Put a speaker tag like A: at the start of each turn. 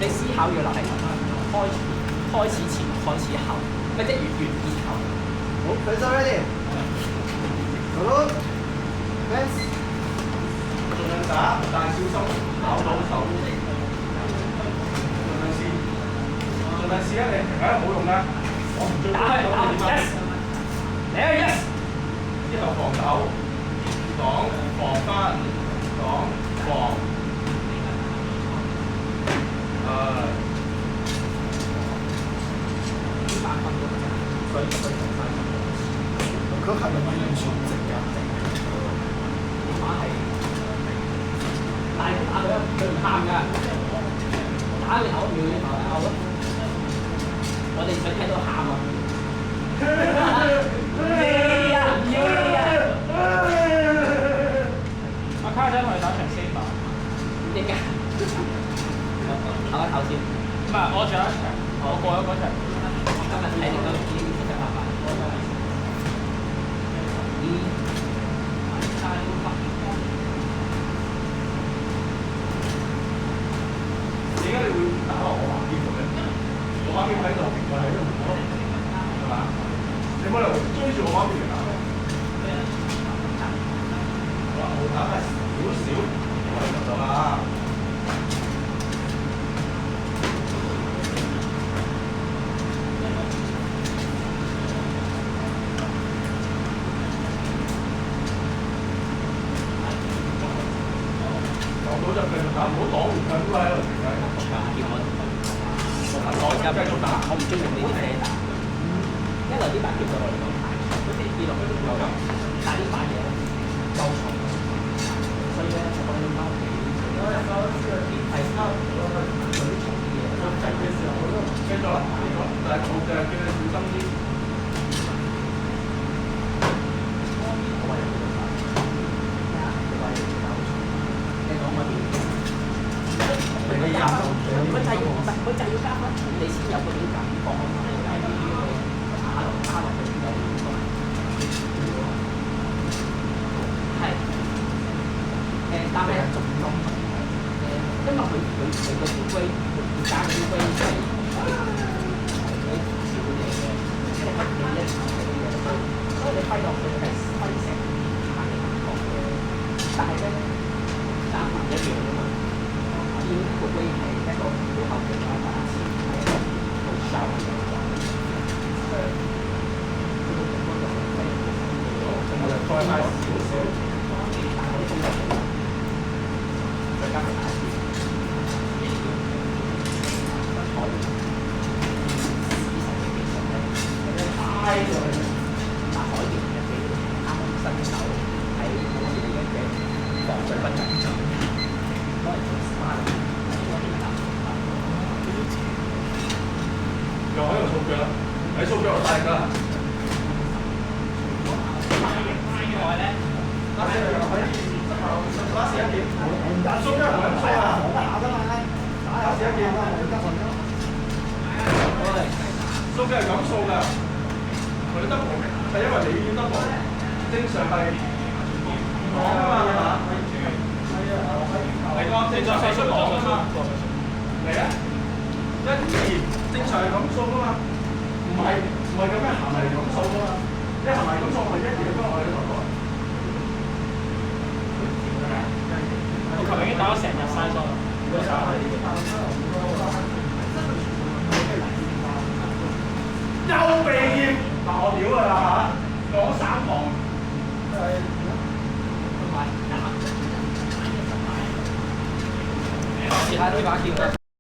A: 你思考要留喺開始前、開始後，咪即係完結後。
B: 好 ，Face ready。好 ，Face。
C: 盡量打，但係小心咬到手。盡量試，盡量試啊！你停啊，冇用㗎。我唔追。
A: 打去，yes。嚟啊 yes。
C: 之後防守，擋防翻，擋防。
A: 所以
B: 佢係咪完全直㗎？
A: 電話係，但係打佢唔喊㗎，打你口秒咬咯。我哋想睇到喊啊！
D: 阿卡仔同你打場先吧。
A: 點解？唞一唞先。
D: 唔係，我仲有一場，我過咗嗰場。
A: 今日睇你嗰啲700。
C: 點解你會打落我畫面度咧？我畫面喺度，我喺度，係嘛？你冇理由追住我畫面嚟打。好啦，我打翻少少，我喺度就啦。到就繼續打，唔好擋唔緊啦喺度停緊。
A: 長劍我繼續打，我唔中意用呢啲嘢打。一來啲白劍對我嚟講太重，二來有咁，但係呢把嘢夠重，所以咧我要翻屋企。係差唔多啦，有啲重啲嘢。制嘅時候我都記咗啦，記咗，但係我就係叫你小心啲。佢就係要加翻重，你先有嗰種感覺。打落去先有感覺。係。但係重心因為佢個烏龜加嘅烏龜係嗰啲少嘢嘅，即係你一場嘅嘢，所以你揮落去係揮成下嘅感覺嘅。但係咧，打唔一樣㗎嘛。烏龜係一個好後嘅打法，係一個好瘦嘅打法。
C: 我就再快少少，
A: 打嗰啲風力，再加埋打字，可以。太耐啦！打海型嘅俾啱啱新手喺好似你嘅防水不緊張，攞嚟做 SPA。
C: 又喺度掃腳啦，喺掃腳度大力㗎啦。
D: 另外咧，
C: 打死佢可以打死一劍，掃腳唔係咁掃啊，
B: 打㗎嘛，
C: 打死一劍，掃腳係咁掃㗎，佢 double 係因為你要 double，正常係講㗎嘛，係個正常係出講㗎嘛，嚟啊！1、2，正常係咁掃㗎嘛，唔係咁樣行嚟咁掃㗎嘛，一行嚟咁掃係1、2咁樣我哋度講。
D: 我琴日已經打咗成日晒咗。
C: 又被驗，嗱我屌㗎啦嚇，講3行。
A: 試下呢把劍。